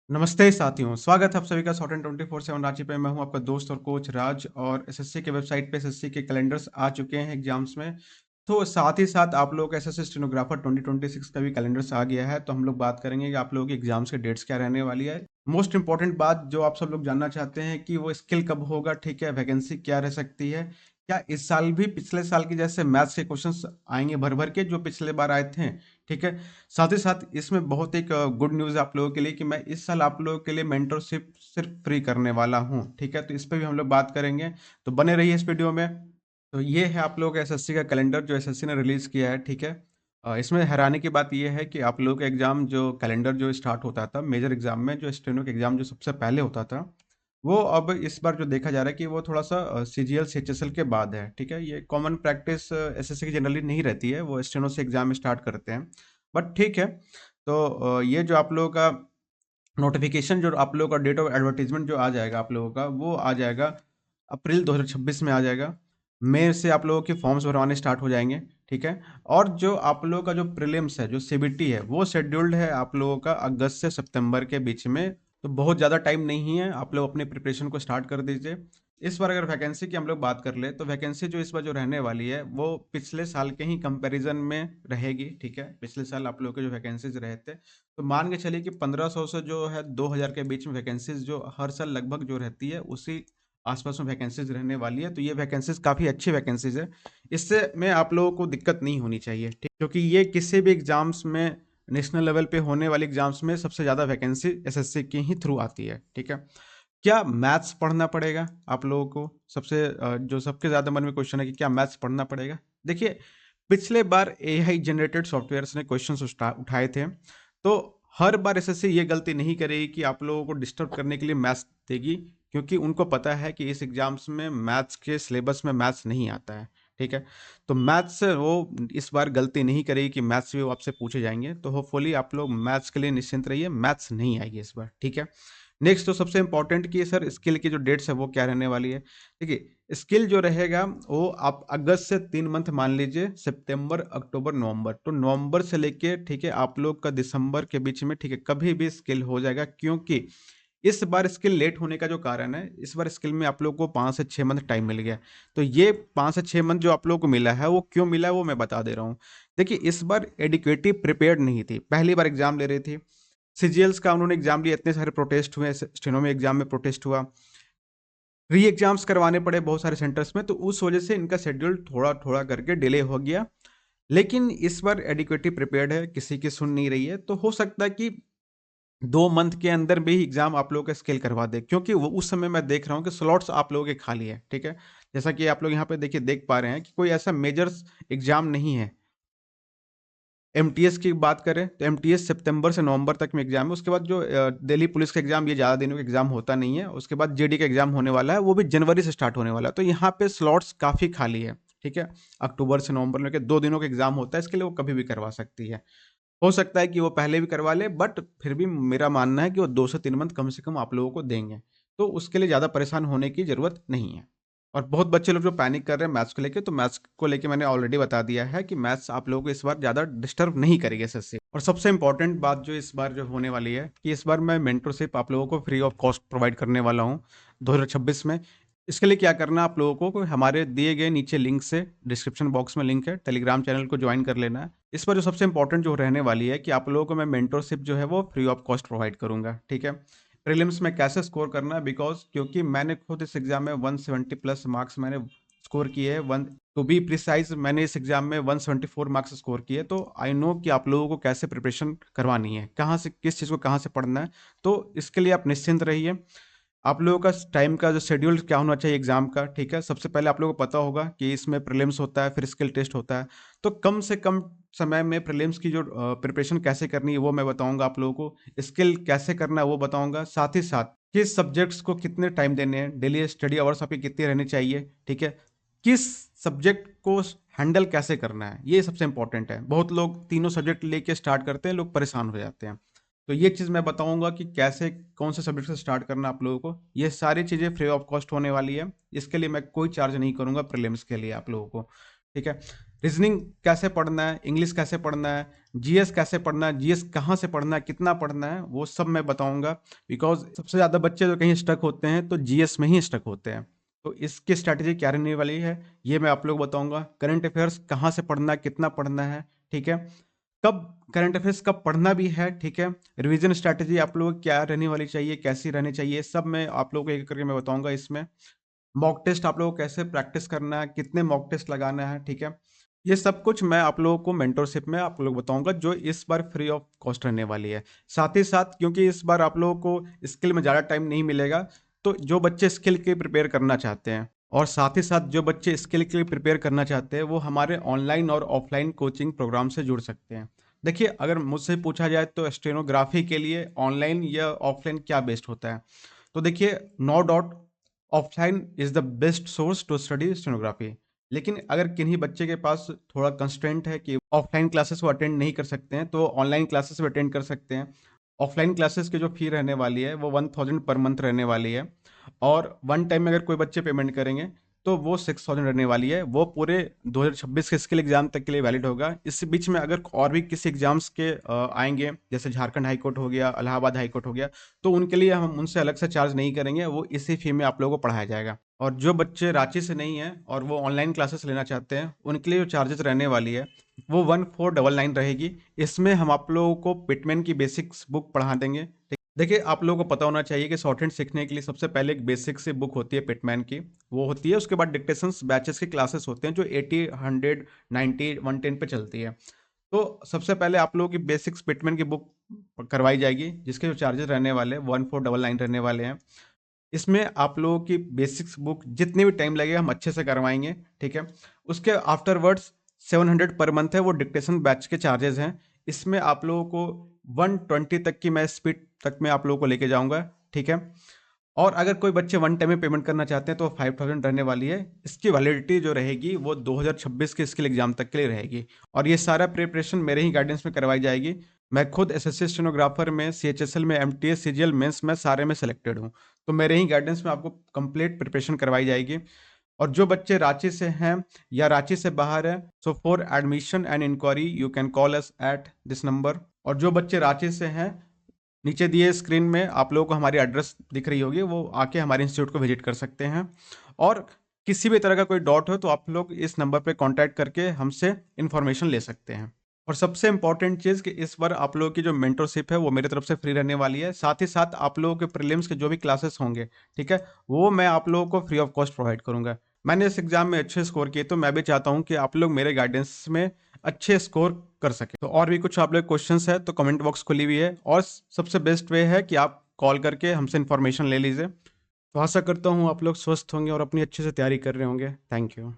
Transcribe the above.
नमस्ते साथियों, स्वागत है आप सभी का शॉर्ट एंड 24/7 रांची पे। मैं हूं आपका दोस्त और कोच राज और एसएससी के वेबसाइट पे एसएससी के कैलेंडर्स आ चुके हैं एग्जाम्स में। तो साथ ही साथ आप लोगों का एसएससी स्टेनोग्राफर 2026 का भी कैलेंडर्स आ गया है। तो हम लोग बात करेंगे कि आप लोगों की एग्जाम्स के डेट्स क्या रहने वाली है। मोस्ट इंपॉर्टेंट बात जो आप सब लोग जानना चाहते हैं कि वो स्किल कब होगा, ठीक है, वैकेंसी क्या रह सकती है, क्या इस साल भी पिछले साल की जैसे मैथ्स के क्वेश्चंस आएंगे भर भर के जो पिछले बार आए थे, ठीक है। साथ ही साथ इसमें बहुत एक गुड न्यूज़ आप लोगों के लिए कि मैं इस साल आप लोगों के लिए मेंटरशिप सिर्फ फ्री करने वाला हूं, ठीक है। तो इस पे भी हम लोग बात करेंगे, तो बने रहिए इस वीडियो में। तो ये है आप लोगों का एसएससी का कैलेंडर जो एसएससी ने रिलीज़ किया है, ठीक है। इसमें हैरानी की बात ये है कि आप लोगों का एग्ज़ाम जो कैलेंडर जो स्टार्ट होता था मेजर एग्ज़ाम में, जो स्टेनो के एग्ज़ाम जो सबसे पहले होता था, वो अब इस बार जो देखा जा रहा है कि वो थोड़ा-सा सीजीएल, सीएचएसएल के बाद है, ठीक है। ये कॉमन प्रैक्टिस एसएससी की जनरली नहीं रहती है, वो स्टेनो से एग्ज़ाम स्टार्ट करते हैं, बट ठीक है। तो ये जो आप लोगों का नोटिफिकेशन, जो आप लोगों का डेट ऑफ एडवर्टाइजमेंट जो आ जाएगा आप लोगों का, वो आ जाएगा अप्रैल 2026 में आ जाएगा। मई से आप लोगों के फॉर्म्स भरवाने स्टार्ट हो जाएंगे, ठीक है। और जो आप लोगों का जो प्रीलिम्स है, जो सीबीटी है, वो शेड्यूल्ड है आप लोगों का अगस्त से सितंबर के बीच में। तो बहुत ज़्यादा टाइम नहीं है, आप लोग अपने प्रिपरेशन को स्टार्ट कर दीजिए। इस बार अगर वैकेंसी की हम लोग बात कर ले तो वैकेंसी जो इस बार जो रहने वाली है वो पिछले साल के ही कंपैरिजन में रहेगी, ठीक है। पिछले साल आप लोगों के जो वैकेंसीज रहे थे, तो मान के चलिए कि 1500 से जो है 2000 के बीच में वैकेंसीज जो हर साल लगभग जो रहती है उसी आसपास में वैकेंसीज रहने वाली है। तो ये वैकेंसीज काफ़ी अच्छी वैकेंसीज है, इससे में आप लोगों को दिक्कत नहीं होनी चाहिए, ठीक। क्योंकि ये किसी भी एग्जाम्स में, नेशनल लेवल पे होने वाले एग्जाम्स में सबसे ज़्यादा वैकेंसी एसएससी के ही थ्रू आती है, ठीक है। क्या मैथ्स पढ़ना पड़ेगा आप लोगों को? जो सबके ज़्यादा मन में क्वेश्चन है कि क्या मैथ्स पढ़ना पड़ेगा? देखिए, पिछले बार एआई जनरेटेड सॉफ्टवेयर्स ने क्वेश्चंस उठाए थे, तो हर बार एसएससी ये गलती नहीं करेगी कि आप लोगों को डिस्टर्ब करने के लिए मैथ्स देगी, क्योंकि उनको पता है कि इस एग्जाम्स में मैथ्स के सिलेबस में मैथ्स नहीं आता है, ठीक है। तो मैथ्स वो इस बार गलती नहीं करेगी कि मैथ्स भी वो आपसे पूछे जाएंगे। तो होपफुली आप लोग मैथ्स के लिए निश्चिंत रहिए, मैथ्स नहीं आएगी इस बार, ठीक है। नेक्स्ट, तो सबसे इंपॉर्टेंट कि सर स्किल की जो डेट्स है वो क्या रहने वाली है। देखिए, स्किल जो रहेगा वो आप अगस्त से 3 मंथ मान लीजिए, सितंबर, अक्टूबर, नवंबर। तो नवंबर से लेके, ठीक है, आप लोग का दिसंबर के बीच में, ठीक है, कभी भी स्किल हो जाएगा। क्योंकि इस बार स्किल लेट होने का जो कारण है, इस बार स्किल में आप लोग को 5 से 6 मंथ टाइम मिल गया। तो ये 5 से 6 मंथ जो आप लोग को मिला है वो क्यों मिला है वो मैं बता दे रहा हूँ। देखिए, इस बार एडिक्वेटिव प्रिपेयर्ड नहीं थी, पहली बार एग्जाम ले रही थी। सीजीएल्स का उन्होंने एग्जाम लिया, इतने सारे प्रोटेस्ट हुए, स्टेनो में एग्जाम में प्रोटेस्ट हुआ, री एग्जाम्स करवाने पड़े बहुत सारे सेंटर्स में, तो उस वजह से इनका शेड्यूल थोड़ा थोड़ा करके डिले हो गया। लेकिन इस बार एडिक्वेटली प्रिपेयर्ड है, किसी की सुन नहीं रही है, तो हो सकता है कि 2 मंथ के अंदर भी एग्जाम आप लोगों का स्केल करवा दे। क्योंकि वो उस समय मैं देख रहा हूँ कि स्लॉट्स आप लोगों के खाली है, ठीक है। जैसा कि आप लोग यहाँ पे देखिए देख पा रहे हैं कि कोई ऐसा मेजर एग्जाम नहीं है। एमटीएस की बात करें तो एमटीएस सितंबर से नवंबर तक में एग्जाम है। उसके बाद जो दिल्ली पुलिस का एग्जाम, ये ज़्यादा दिनों का एग्जाम होता नहीं है। उसके बाद जेडी का एग्जाम होने वाला है, वो भी जनवरी से स्टार्ट होने वाला है। तो यहाँ पे स्लॉट्स काफ़ी खाली है, ठीक है। अक्टूबर से नवंबर में के 2 दिनों का एग्जाम होता है, इसके लिए वो कभी भी करवा सकती है। हो सकता है कि वो पहले भी करवा ले, बट फिर भी मेरा मानना है कि वो 2 से 3 मंथ कम से कम आप लोगों को देंगे। तो उसके लिए ज़्यादा परेशान होने की ज़रूरत नहीं है। और बहुत बच्चे लोग जो पैनिक कर रहे हैं मैथ्स को लेके, तो मैथ्स को लेके मैंने ऑलरेडी बता दिया है कि मैथ्स आप लोगों को इस बार ज़्यादा डिस्टर्ब नहीं करेगी एसएससी। और सबसे इंपॉर्टेंट बात जो इस बार जो होने वाली है कि इस बार मैं मेंटरशिप आप लोगों को फ्री ऑफ कॉस्ट प्रोवाइड करने वाला हूँ 2026 में। इसके लिए क्या करना है आप लोगों को, हमारे दिए गए नीचे लिंक से, डिस्क्रिप्शन बॉक्स में लिंक है, टेलीग्राम चैनल को ज्वाइन कर लेना है। इस पर जो सबसे इंपॉर्टेंट जो रहने वाली है कि आप लोगों को मैं मेंटरशिप जो है वो फ्री ऑफ कॉस्ट प्रोवाइड करूंगा, ठीक है। प्रीलिम्स में कैसे स्कोर करना है, बिकॉज क्योंकि मैंने खुद इस एग्जाम में 170 प्लस मार्क्स मैंने स्कोर किए हैं। वन टू बी प्रिसाइज, मैंने इस एग्जाम में 174 मार्क्स स्कोर किए। तो आई नो कि आप लोगों को कैसे प्रिपरेशन करवानी है, कहाँ से किस चीज़ को कहाँ से पढ़ना है। तो इसके लिए आप निश्चिंत रहिए। आप लोगों का टाइम का जो शेड्यूल क्या होना चाहिए एग्जाम का, ठीक है। सबसे पहले आप लोगों को पता होगा कि इसमें प्रीलिम्स होता है, फिर स्किल टेस्ट होता है। तो कम से कम समय में प्रीलिम्स की जो प्रिपरेशन कैसे करनी है वो मैं बताऊंगा आप लोगों को, स्किल कैसे करना है वो बताऊंगा। साथ ही साथ किस सब्जेक्ट्स को कितने टाइम देने हैं, डेली स्टडी आवर्स आपके कितने रहने चाहिए, ठीक है। किस सब्जेक्ट को हैंडल कैसे करना है, ये सबसे इंपॉर्टेंट है। बहुत लोग तीनों सब्जेक्ट लेके स्टार्ट करते हैं, लोग परेशान हो जाते हैं। तो ये चीज़ मैं बताऊंगा कि कैसे कौन से सब्जेक्ट से स्टार्ट करना आप लोगों को। ये सारी चीज़ें फ्री ऑफ कॉस्ट होने वाली है, इसके लिए मैं कोई चार्ज नहीं करूंगा प्रीलिम्स के लिए आप लोगों को। ठीक है। रीजनिंग कैसे पढ़ना है, इंग्लिश कैसे पढ़ना है, जीएस कैसे पढ़ना है, जीएस कहाँ से पढ़ना है, कितना पढ़ना है, वो सब मैं बताऊंगा। बिकॉज सबसे ज़्यादा बच्चे जो कहीं स्टक होते हैं तो जीएस में ही स्टक होते हैं। तो इसकी स्ट्रैटेजी क्या रहने वाली है ये मैं आप लोग बताऊंगा। करंट अफेयर्स कहाँ से पढ़ना है, कितना पढ़ना है, ठीक है। कब करंट अफेयर्स कब पढ़ना भी है, ठीक है। रिवीजन स्ट्रैटेजी आप लोग क्या रहने वाली चाहिए, कैसी रहनी चाहिए, सब मैं आप लोगों को एक करके मैं बताऊंगा इसमें। मॉक टेस्ट आप लोगों को कैसे प्रैक्टिस करना है, कितने मॉक टेस्ट लगाना है, ठीक है। ये सब कुछ मैं आप लोगों को मेंटरशिप में आप लोग बताऊंगा, जो इस बार फ्री ऑफ कॉस्ट रहने वाली है। साथ ही साथ क्योंकि इस बार आप लोगों को स्किल में ज़्यादा टाइम नहीं मिलेगा, तो जो बच्चे स्किल के प्रिपेयर करना चाहते हैं और साथ ही साथ जो बच्चे स्किल के लिए प्रिपेयर करना चाहते हैं वो हमारे ऑनलाइन और ऑफलाइन कोचिंग प्रोग्राम से जुड़ सकते हैं। देखिए, अगर मुझसे पूछा जाए तो स्टेनोग्राफी के लिए ऑनलाइन या ऑफलाइन क्या बेस्ट होता है, तो देखिए, no doubt offline is the best source to study stenography. लेकिन अगर किन्हीं बच्चे के पास थोड़ा कंस्ट्रेंट है कि ऑफलाइन क्लासेस वो अटेंड नहीं कर सकते हैं, तो ऑनलाइन क्लासेस भी अटेंड कर सकते हैं। ऑफलाइन क्लासेस की जो फी रहने वाली है वो 1000 पर मंथ रहने वाली है, और वन टाइम में अगर कोई बच्चे पेमेंट करेंगे तो वो 6000 रहने वाली है। वो पूरे 2026 के स्किल एग्जाम तक के लिए वैलिड होगा। इस बीच में अगर और भी किसी एग्जाम्स के आएंगे, जैसे झारखंड हाई कोर्ट हो गया, इलाहाबाद हाई कोर्ट हो गया, तो उनके लिए हम उनसे अलग से चार्ज नहीं करेंगे, वो इसी फी में आप लोगों को पढ़ाया जाएगा। और जो बच्चे रांची से नहीं हैं और वो ऑनलाइन क्लासेस लेना चाहते हैं, उनके लिए जो चार्जेस रहने वाली है वो 1499 रहेगी। इसमें हम आप लोगों को पिटमैन की बेसिक्स बुक पढ़ा देंगे, ठीक। देखिए, आप लोगों को पता होना चाहिए कि शॉर्ट हैंड सीखने के लिए सबसे पहले एक बेसिक से बुक होती है पिटमैन की, वो होती है। उसके बाद डिक्टेशंस बैचेस की क्लासेस होते हैं जो 80, 100, 90, 110 पे चलती है। तो सबसे पहले आप लोगों की बेसिक्स पिटमैन की बुक करवाई जाएगी, जिसके जो चार्जेस रहने वाले हैं 1499 रहने वाले हैं। इसमें आप लोगों की बेसिक्स बुक जितने भी टाइम लगेगा हम अच्छे से करवाएंगे, ठीक है। उसके आफ्टरवर्ड्स 700 पर मंथ है, वो डिक्टेशन बैच के चार्जेस हैं। इसमें आप लोगों को 120 तक की मैं स्पीड तक में आप लोगों को लेके जाऊंगा, ठीक है। और अगर कोई बच्चे वन टाइम में पेमेंट करना चाहते हैं तो 5000 रहने वाली है। इसकी वैलिडिटी जो रहेगी वो 2026 के स्किल एग्जाम तक के लिए रहेगी। और ये सारा प्रिपरेशन मेरे ही गाइडेंस में करवाई जाएगी। मैं खुद एसएससी स्टेनोग्राफर में, सीएचएसएल में, एमटीएस, सीजीएल मेंस में सारे में सेलेक्टेड हूँ। तो मेरे ही गाइडेंस में आपको कंप्लीट प्रिपरेशन करवाई जाएगी। और जो बच्चे रांची से हैं या रांची से बाहर हैं, so for admission and inquiry you can call us at this number. और जो बच्चे रांची से हैं, नीचे दिए स्क्रीन में आप लोगों को हमारी एड्रेस दिख रही होगी, वो आके हमारे इंस्टीट्यूट को विजिट कर सकते हैं। और किसी भी तरह का कोई डाउट हो तो आप लोग इस नंबर पे कांटेक्ट करके हमसे इन्फॉर्मेशन ले सकते हैं। और सबसे इंपॉर्टेंट चीज़ कि इस बार आप लोगों की जो मेंटरशिप है वो मेरी तरफ से फ्री रहने वाली है। साथ ही साथ आप लोगों के प्रीलिम्स के जो भी क्लासेस होंगे, ठीक है, वो मैं आप लोगों को फ्री ऑफ कॉस्ट प्रोवाइड करूंगा। मैंने इस एग्जाम में अच्छे स्कोर किए, तो मैं भी चाहता हूँ कि आप लोग मेरे गाइडेंस में अच्छे स्कोर कर सके। तो और भी कुछ आप लोग क्वेश्चंस है तो कमेंट बॉक्स खुली हुई है, और सबसे बेस्ट वे है कि आप कॉल करके हमसे इन्फॉर्मेशन ले लीजिए। तो आशा करता हूँ आप लोग स्वस्थ होंगे और अपनी अच्छे से तैयारी कर रहे होंगे। Thank you.